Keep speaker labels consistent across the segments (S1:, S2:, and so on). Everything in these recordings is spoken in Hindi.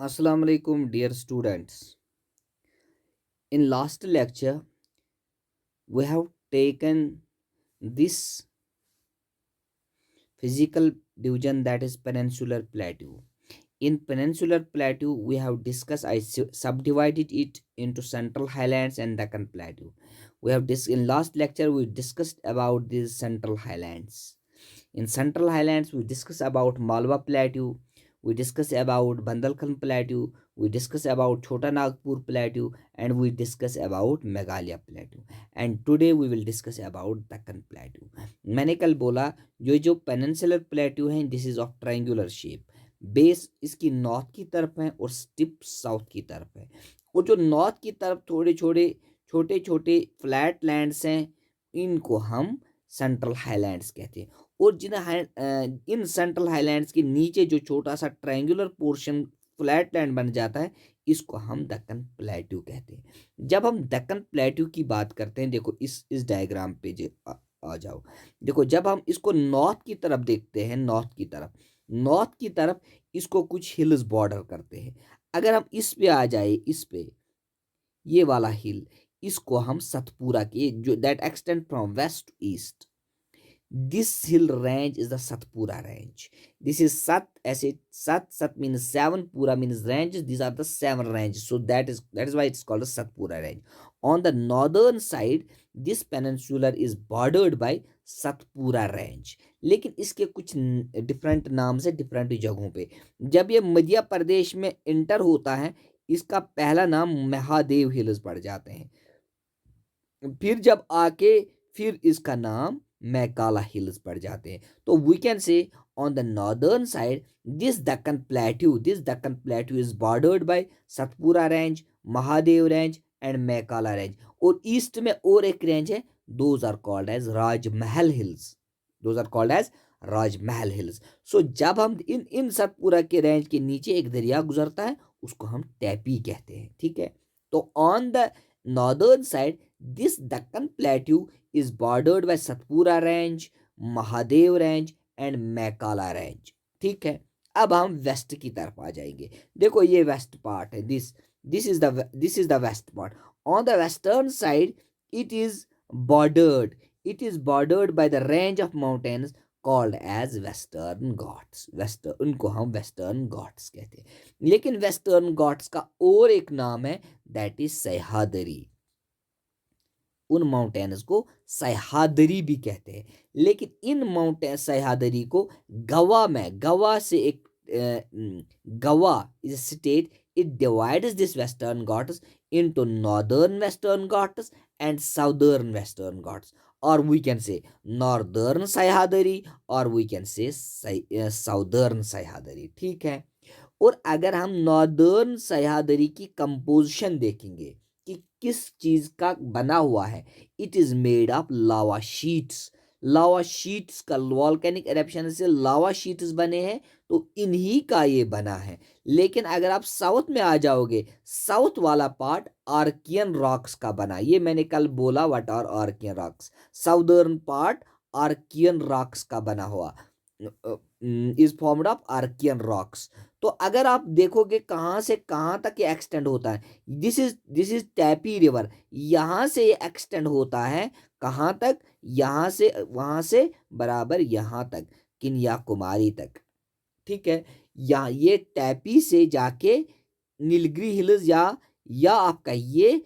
S1: Assalamu alaikum, dear students. In last lecture, we have taken this physical division, that is peninsular plateau. In peninsular plateau, we have discussed, subdivided it into central highlands and Deccan plateau. In last lecture we discussed about these central highlands. In Central Highlands, we discuss about Malwa Plateau, we discuss about Bandalkhand Plateau, we discuss about Chota Nagpur Plateau, and we discuss about Meghalaya Plateau. And today we will discuss about Deccan Plateau. मैंने कल बोला जो पेनिनसुलर प्लेट्यू हैं, this is of triangular shape, base इसकी नॉर्थ की तरफ है और स्टिप साउथ की तरफ है। और जो नॉर्थ की तरफ छोटे छोटे फ्लैट लैंड्स हैं, इनको हम सेंट्रल हाईलैंड्स कहते हैं। और इन सेंट्रल हाईलैंड्स के नीचे जो छोटा सा ट्रायंगुलर पोर्शन फ्लैट लैंड बन जाता है, इसको हम दक्कन प्लेट्यू कहते हैं। जब हम दक्कन प्लेट्यू की बात करते हैं, देखो इस डायग्राम पे आ जाओ। देखो, जब हम इसको नॉर्थ की तरफ देखते हैं, नॉर्थ की तरफ इसको कुछ हिल्स बॉर्डर करते हैं। अगर हम इस पे आ जाए, इस पे ये वाला हिल, इसको हम सतपुरा के जो that extend from west to east, this hill range is the Satpura range. This is Sat means seven, Pura means ranges. These are the seven ranges. So that is why it's called a Satpura range. On the northern side, this peninsula is bordered by Satpura range. लेकिन इसके कुछ डिफरेंट नाम से डिफरेंट जगहों पे। जब ये मध्य प्रदेश में इंटर होता है, इसका पहला नाम महादेव हिल्स पड़ जाते हैं। फिर इसका नाम मैकाला हिल्स पड़ जाते हैं। तो we can say on the northern side this Deccan plateau is bordered by Satpura range, Mahadev range and Maikala range. और ईस्ट में और एक रेंज है, those are called as Rajmahal hills. So जब हम इन सतपुरा के रेंज के नीचे एक दरिया गुजरता है, उसको हम टैपी कहते हैं। ठीक है, तो on the northern side this Deccan plateau is bordered by Satpura range, Mahadev range and Maikala range. ठीक है, अब हम वेस्ट की तरफ आ जाएंगे। देखो, ये वेस्ट पार्ट है, this is the west part. On the western side it is bordered by the range of mountains called as Western Ghats. उनको हम वेस्टर्न घाट्स कहते हैं। लेकिन वेस्टर्न घाट्स का और एक नाम है, दैट इज सह्याद्री। उन माउंटेन्स को सह्याद्री भी कहते हैं। लेकिन इन माउंटेन सह्याद्री को Goa is state, it divides this western Ghats into northern western Ghats and southern western Ghats, और we can say northern Sahyadri और we can say southern Sahyadri. ठीक है, और अगर हम नॉर्दर्न सह्याद्री की कंपोजिशन देखेंगे कि किस चीज का बना हुआ है, it is made of lava sheets का वॉल्केनिक एरप्शन से लावा शीट्स बने हैं, तो इन्हीं का ये बना है। लेकिन अगर आप साउथ में आ जाओगे, साउथ वाला पार्ट आर्कियन रॉक्स का बना। ये मैंने कल बोला, what are archaean rocks. Southern part archaean rocks का बना हुआ is formed of archaean rocks. तो अगर आप देखोगे कहाँ से कहाँ तक ये एक्सटेंड होता है, दिस इज टैपी रिवर। यहाँ से ये एक्सटेंड होता है कहाँ तक, यहाँ से वहाँ से बराबर यहाँ तक, कन्याकुमारी तक। ठीक है, यहाँ ये टैपी से जाके नीलगिरी हिल्स या आप कहिए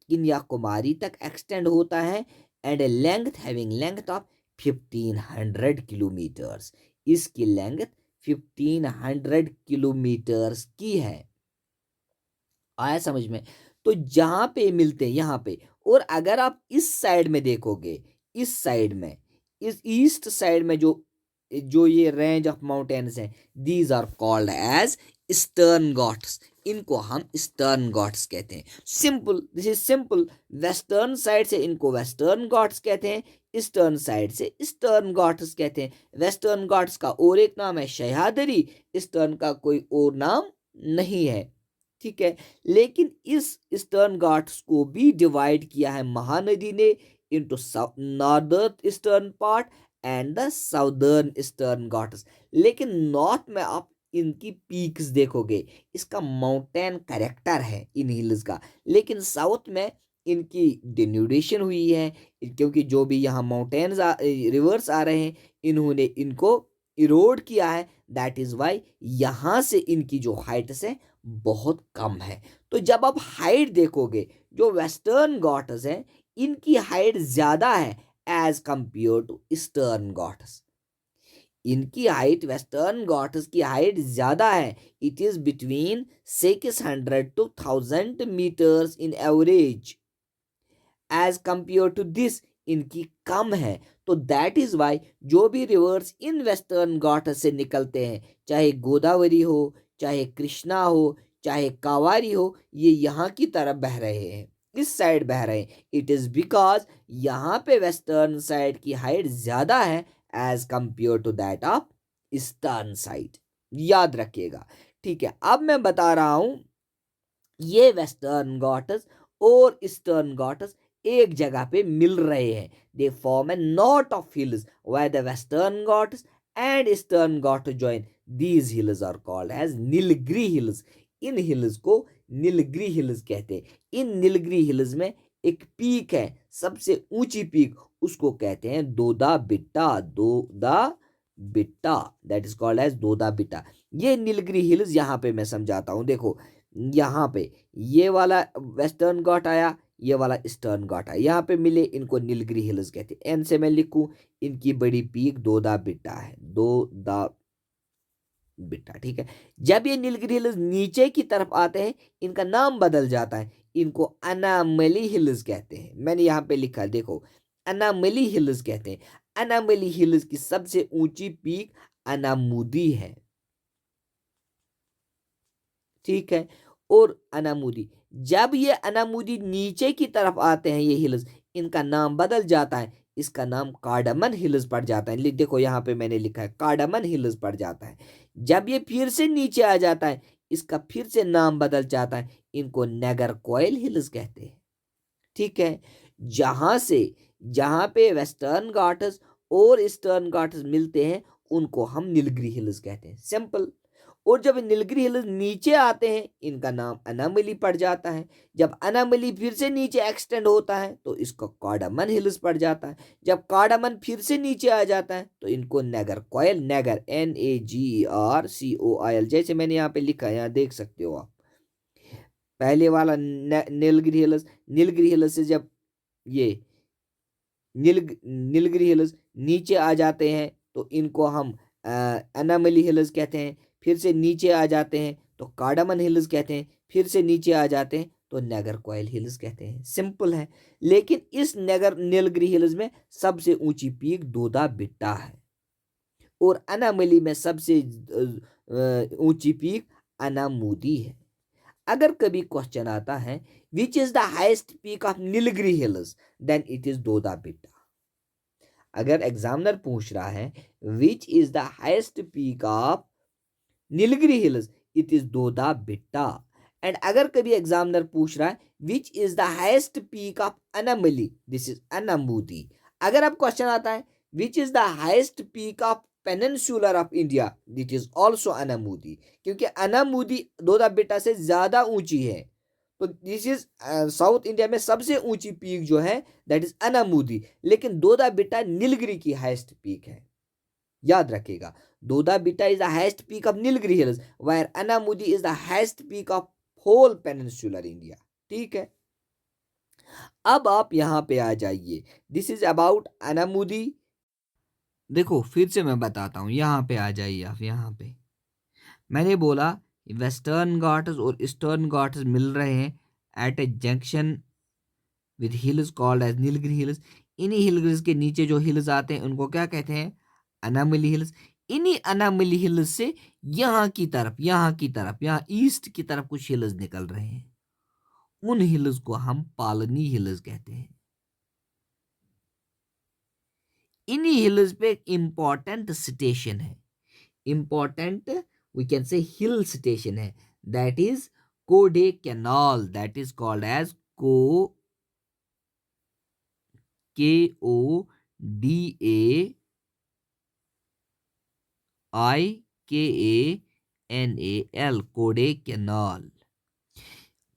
S1: कन्याकुमारी तक एक्सटेंड होता है, एंड लेंथ ऑफ 1500 किलोमीटर्स। इसकी लेंथ 1500 किलोमीटर्स की है। आया समझ में? तो जहां पे मिलते हैं यहाँ पे, और अगर आप इस साइड में देखोगे, इस ईस्ट साइड में जो ये रेंज ऑफ माउंटेन्स हैं, these are called as Eastern Ghats. इनको हम ईस्टर्न घाट्स कहते हैं। This is simple. Western side से इनको वेस्टर्न घाट्स कहते हैं, ईस्टर्न साइड से ईस्टर्न घाट्स कहते हैं। वेस्टर्न घाट्स का और एक नाम है सह्याद्री, ईस्टर्न का कोई और नाम नहीं है। ठीक है, लेकिन इस ईस्टर्न घाट्स को भी डिवाइड किया है महानदी ने into northern eastern part and the southern eastern Ghats. लेकिन नॉर्थ में आप इनकी पीक्स देखोगे, इसका माउंटेन करेक्टर है इन हिल्स का। लेकिन साउथ में इनकी डिन्यूडेशन हुई है, क्योंकि जो भी यहाँ माउंटेन्स रिवर्स आ रहे हैं इन्होंने इनको इरोड किया है। दैट इज वाई यहाँ से इनकी जो हाइट्स है बहुत कम है। तो जब आप हाइट देखोगे, जो वेस्टर्न घाट्स हैं इनकी हाइट ज्यादा है as compare to Eastern Ghats. इनकी हाइट, वेस्टर्न घाट्स की हाइट ज्यादा है। It is between 600 to 1000 meters in average, as compare to this इनकी कम है। तो दैट इज वाई जो भी रिवर्स इन वेस्टर्न घाट से निकलते हैं, चाहे गोदावरी हो, चाहे कृष्णा हो, चाहे कावारी हो, ये यहाँ की तरफ बह रहे हैं, इस साइड बह रहे हैं। इट इज बिकॉज यहाँ पे वेस्टर्न साइड की हाइट ज्यादा है as compare to that of eastern side. याद रखिएगा, ठीक है। अब मैं बता रहा हूं, ये वेस्टर्न घाट्स और ईस्टर्न घाट्स एक जगह पे मिल रहे हैं। दे form A not of hills where the western ghats and eastern ghats join. These hills are called as Nilgiri hills. In hills को नीलगिरी हिल्स कहते हैं। इन नीलगिरी हिल्स में एक पीक है, सबसे ऊंची पीक, उसको कहते हैं Dodda Betta. Dodda Betta, that is called as Dodda Betta. ये नीलगिरी हिल्स यहाँ पे मैं समझाता हूँ। देखो यहाँ पे ये वाला वेस्टर्न घाट आया, ये वाला ईस्टर्न घाट आया, यहाँ पे मिले, इनको नीलगिरी हिल्स कहते हैं। एन से मैं लिखूं, इनकी बड़ी पीक दोदा बिट्टा है, दोदा बिट्टा, ठीक है। जब ये नीलगिरी हिल्स नीचे की तरफ आते हैं इनका नाम बदल जाता है, इनको अनामली हिल्स कहते हैं। मैंने यहाँ पे लिखा, देखो अनामली हिल्स कहते हैं। अनामली हिल्स की सबसे ऊंची पीक अनामुदी है, ठीक है। और अनामुदी, जब ये अनामुदी नीचे की तरफ आते हैं ये हिल्स, इनका नाम बदल जाता है, इसका नाम कार्डमन हिल्स पड़ जाता है। देखो यहाँ पे मैंने लिखा है कार्डमन हिल्स पड़ जाता है। जब ये फिर से नीचे आ जाता है, इसका फिर से नाम बदल जाता है, इनको नगरकोइल हिल्स कहते हैं, ठीक है। जहां से, जहां पे वेस्टर्न घाट्स और ईस्टर्न घाट्स मिलते हैं उनको हम नीलगिरी हिल्स कहते हैं, सिंपल। और जब नीलगिरी हिल्स नीचे आते हैं इनका नाम अनामली पड़ जाता है। जब अनामली फिर से नीचे एक्सटेंड होता है तो इसको कार्डमन हिल्स पड़ जाता है। जब कार्डमन फिर से नीचे आ जाता है तो इनको नगरकोइल, नगर NAGERCOIL, जैसे मैंने यहाँ पे लिखा है, यहाँ देख सकते हो आप। पहले वाला नीलगिरी हिल्स, नीलगिरी हिल्स से जब ये नीलगिरी हिल्स नीचे आ जाते हैं तो इनको हम अनामली हिल्स कहते हैं। फिर से नीचे आ जाते हैं तो कार्डमन हिल्स कहते हैं। फिर से नीचे आ जाते हैं तो नगरकोइल हिल्स कहते हैं, सिंपल है। लेकिन इस नगर नीलगिरी हिल्स में सबसे ऊंची पीक दोदा बिट्टा है और अनामली में सबसे ऊंची पीक अनामुदी है। अगर कभी क्वेश्चन आता है which is the highest peak of Nilgiri hills, then it is Doddabetta. अगर एग्जामिनर पूछ रहा है which is the highest peak of Nilgiri hills, it is Doda Bitta. And अगर कभी एग्जामिनर पूछ रहा है which is the highest peak of Anamalai, this is Anamudi. अगर अब क्वेश्चन आता है which is the highest peak of peninsular of India, that is also Anamudi, क्योंकि अनामुदी दोदा बिट्टा से ज्यादा ऊंची है। तो दिस इज साउथ इंडिया में सबसे ऊंची पीक जो है दैट इज अनामुदी, लेकिन दोदा बिट्टा नीलगिरी की हाईएस्ट पीक है। याद रखिएगा, Doddabetta is the highest peak of Nilgiri hills, where Anamudi is the highest peak of whole peninsular India, ठीक है। अब आप यहां पे आ जाइए, दिस इज अबाउट अनामुदी। देखो फिर से मैं बताता हूं, यहां पे आ जाइए आप। यहां पे मैंने बोला वेस्टर्न घाट्स और ईस्टर्न घाट्स मिल रहे हैं at a junction with hills called as Nilgiri hills. इन्हीं हिल्स के नीचे जो हिल्स आते हैं उनको क्या कहते हैं, अनामली हिल्स। इन्हीं अनामली हिल्स से यहाँ की तरफ, यहाँ की तरफ, यहाँ ईस्ट की तरफ कुछ हिल्स निकल रहे हैं, उन हिल्स को हम पालनी हिल्स कहते हैं। इन्हीं हिल्स पे इंपॉर्टेंट स्टेशन है, important we can say hill station है, that is Kodaikanal, that is called as KODAIKA NAL, Kodaikanal.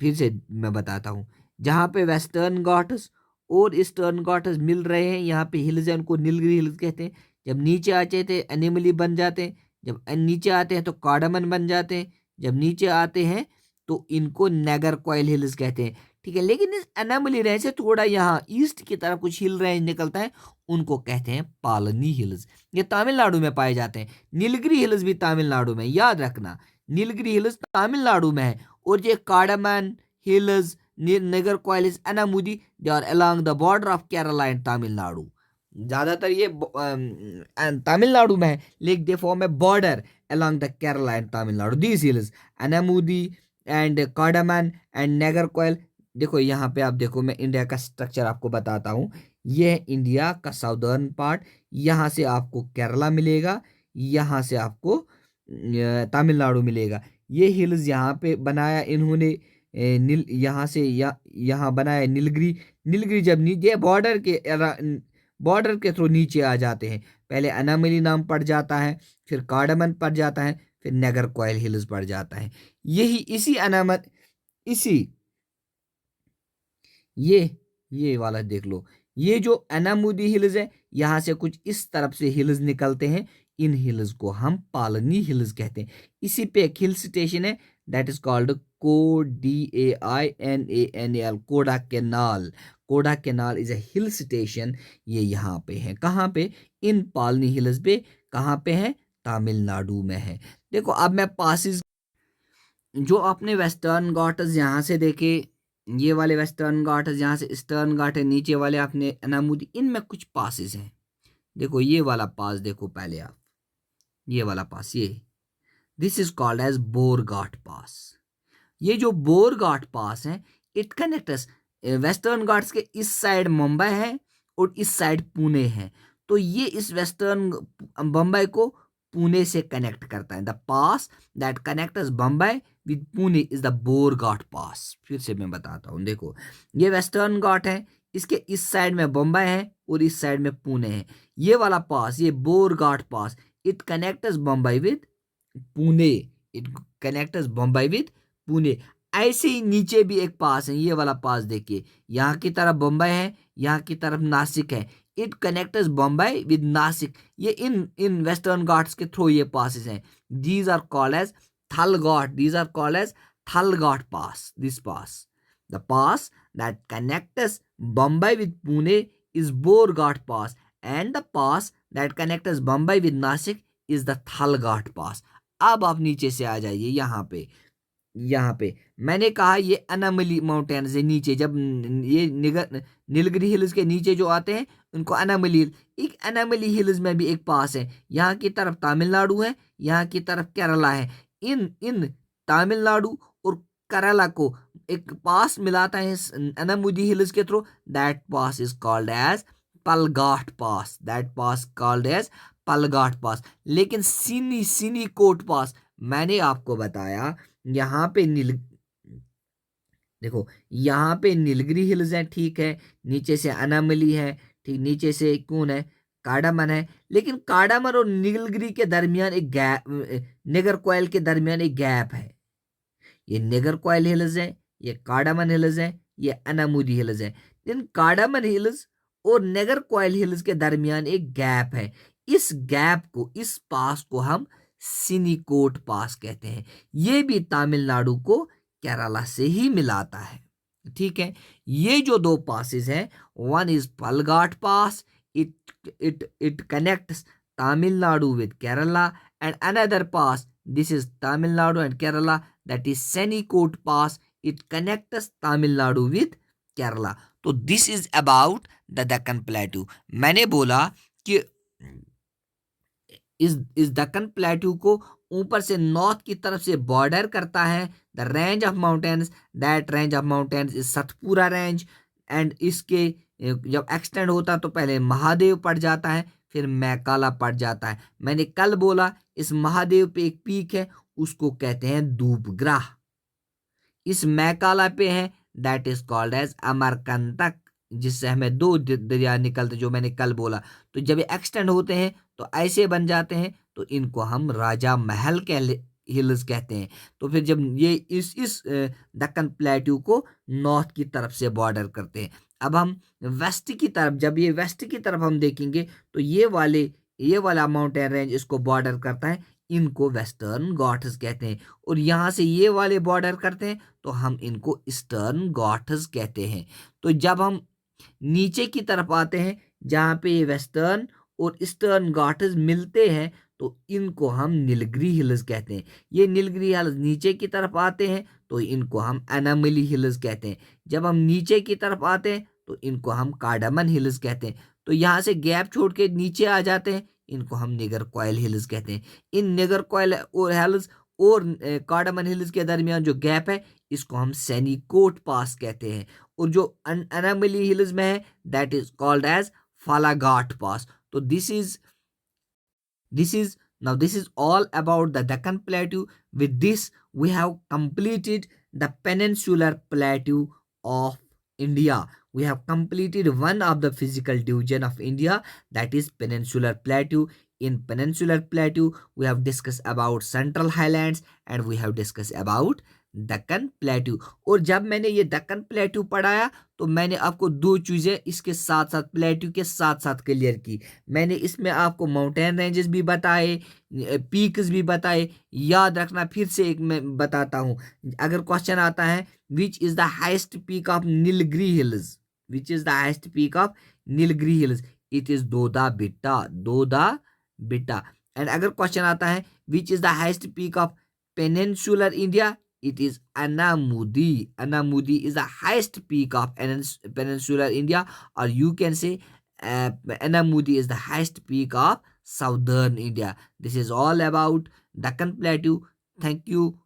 S1: फिर से मैं बताता हूँ, जहाँ पे वेस्टर्न घाट्स और ईस्टर्न घाट्स मिल रहे हैं, यहाँ पे हिल्स है, उनको नीलगिरी हिल्स कहते हैं। जब नीचे आते थे एनिमली बन जाते हैं, जब नीचे आते हैं तो कार्डामन बन जाते हैं, जब नीचे आते हैं तो इनको नागरकोइल हिल्स कहते हैं। ठीक है, लेकिन इस एनामली रेंज से थोड़ा यहाँ ईस्ट की तरफ कुछ हिल रेंज निकलता है, उनको कहते हैं पालनी हिल्स। ये तमिलनाडु में पाए जाते हैं। नीलगिरी हिल्स भी तमिलनाडु में, याद रखना, नीलगिरी हिल्स तमिलनाडु में है। और ये cardamom hills, Nagercoil, Anamudi, they are along the border of Kerala and Tamil Nadu. ज्यादातर ये तमिलनाडु में है, लेकिन they form a border along the Kerala and Tamil Nadu. These hills Anamudi and cardamom and Nagercoil. देखो यहाँ पे आप देखो, मैं इंडिया का स्ट्रक्चर आपको बताता हूँ। ये है इंडिया का साउदर्न पार्ट, यहाँ से आपको केरला मिलेगा, यहाँ से आपको तमिलनाडु मिलेगा। ये हिल्स यहाँ पे बनाया इन्होंने, नील यहाँ से यहाँ बनाया नीलगिरी। नीलगिरी जब नीचे बॉर्डर के थ्रू नीचे आ जाते हैं, पहले अनामली नाम पड़ जाता है, फिर कार्डामन पड़ जाता है, फिर नागरकोइल हिल्स पड़ जाता है। यही इसी ये वाला देख लो, ये जो अनामुदी हिल्स है, यहाँ से कुछ इस तरफ से हिल्स निकलते हैं, इन हिल्स को हम पालनी हिल्स कहते हैं। इसी पे एक हिल स्टेशन है, दैट इज कॉल्ड कोडाइनाल, कोडा कैनाल। कोडा canal is a hill station. ये यहाँ पे है, कहाँ पे, इन पालनी हिल्स पे। कहाँ पे है, तमिलनाडु में है। देखो अब मैं पासिस, जो आपने वेस्टर्न घाट्स यहाँ से देखे, ये वाले वेस्टर्न घाट्स, यहाँ से ईस्टर्न घाट है, नीचे वाले आपने अनामुदी, इनमें कुछ पासिस हैं। देखो ये वाला पास देखो पहले आप, ये वाला पास, ये this is called as Borghat pass. ये जो बोरघाट पास है, इट कनेक्ट्स वेस्टर्न घाट्स के इस साइड मुंबई है और इस साइड पुणे है। तो ये इस वेस्टर्न बम्बई को पुणे से कनेक्ट करता है। The pass that connects Bombay with Pune is the Borghat pass. फिर से मैं बताता हूँ, देखो ये वेस्टर्न घाट है, इसके इस साइड में बम्बई है और इस साइड में पुणे है। ये वाला पास, ये Borghat pass, it connects Bombay with Pune, it connects Bombay with Pune. ऐसे ही नीचे भी एक पास है, ये वाला पास देखिए, यहाँ की तरफ बम्बई है, यहाँ की तरफ नासिक है। It connects Bombay with Nashik. ये इन वेस्टर्न घाट्स के थ्रू ये पासेस हैं। These are called as Thalghat, these are called as Thalghat pass. This pass, the pass that connects Bombay with Pune is Borghat pass, and the pass that connects Bombay with Nashik is the Thalghat pass. अब आप नीचे से आ जाइए, यहाँ पे मैंने कहा ये अनामली माउंटेन्स है नीचे, जब ये नीलगिरी हिल्स के नीचे जो आते हैं उनको अनामली हिल्स। एक अनामली हिल्स में भी एक पास है, यहाँ की तरफ तमिलनाडु है, यहाँ की तरफ केरला है। इन इन तमिलनाडु और केरला को एक पास मिलाता है अनामुदी हिल्स के through, that pass is called as Palghat pass, that pass called as Palghat pass. लेकिन सिनी कोट पास मैंने आपको बताया, यहाँ पे देखो यहाँ पे नीलगिरी हिल्स है, ठीक है, नीचे से अनामली है, ठीक, नीचे से कौन है, कार्डामन है। लेकिन कार्डामन और नीलगिरी के दरमियान एक गैप, नागरकोइल के दरमियान एक गैप है। ये नागरकोइल हिल्स है, ये कार्डामन हिल्स है, ये अनामुदी हिल्स है। इन कार्डामन हिल्स और नागरकोइल हिल्स के दरमियान एक गैप है। इस गैप को, इस पास को हम सिनीकोट पास कहते हैं। ये भी तमिलनाडु को केरला से ही मिलाता है। ठीक है, ये जो दो पासेस हैं, one is Palghat pass, it connects Tamil Nadu with Kerala, and another pass, this is Tamil Nadu and Kerala, that is Shencottah pass, it connects Tamil Nadu with Kerala. तो this is about the Deccan plateau. मैंने बोला कि इस दक्कन प्लेटू को ऊपर से नॉर्थ की तरफ से बॉर्डर करता है the range of mountains, that range of mountains is Satpura range. And इसके जब एक्सटेंड होता तो पहले महादेव पड़ जाता है, फिर मैकाला पड़ जाता है। मैंने कल बोला इस महादेव पे एक पीक है, उसको कहते हैं धूपग्रह। इस मैकाला पे है, that is called as Amarkantak, जिससे हमें दो दरिया निकलते, जो मैंने कल बोला। तो जब ये एक्सटेंड होते हैं तो ऐसे बन जाते हैं, तो इनको हम राजा महल हिल्स कहते हैं। तो फिर जब ये इस दक्कन प्लेट्यू को नॉर्थ की तरफ से बॉर्डर करते हैं। अब हम वेस्ट की तरफ, जब ये वेस्ट की तरफ हम देखेंगे तो ये वाला माउंटेन रेंज इसको बॉर्डर करता है, इनको वेस्टर्न घाट्स कहते हैं। और यहाँ से ये वाले बॉर्डर करते हैं तो हम इनको ईस्टर्न घाट्स कहते हैं। तो जब हम नीचे की तरफ आते हैं जहाँ पे ये वेस्टर्न और ईस्टर्न घाट्स मिलते हैं तो इनको हम नीलगिरी हिल्स कहते हैं। ये नीलगिरी हिल्स नीचे की तरफ आते हैं तो इनको हम एनामली हिल्स कहते हैं। जब हम नीचे की तरफ आते हैं तो इनको हम कार्डामन हिल्स कहते हैं। तो यहाँ से गैप छोड़ के नीचे आ जाते हैं, इनको हम निगर कॉयल हिल्स कहते हैं। इन निगर कॉयल और हिल्स और कार्डामन हिल्स के दरमियान जो गैप है इसको हम सैनिकोट पास कहते हैं। और जो एनामली हिल्स में है दैट इज कॉल्ड एज फालाघाट पास। तो this is all about the Deccan Plateau. With this we have completed the peninsular plateau of India. We have completed one of the physical division of India, that is peninsular plateau. In peninsular plateau we have discussed about central highlands and we have discussed about Deccan plateau. और जब मैंने ये दक्कन प्लेट्यू पढ़ाया तो मैंने आपको दो चीज़ें इसके साथ साथ प्लेट्यू के साथ साथ क्लियर की। मैंने इसमें आपको माउंटेन रेंजेस भी बताए, पीक्स भी बताए। याद रखना, फिर से एक मैं बताता हूँ, अगर क्वेश्चन आता है which is the highest peak of Nilgiri hills, which is the highest peak of Nilgiri hills, it is Doda Bitta. And अगर क्वेश्चन आता है which is the highest peak of peninsular India, it is Anamudi. Anamudi is the highest peak of peninsular India, or you can say Anamudi is the highest peak of southern India. This is all about Deccan Plateau. Thank you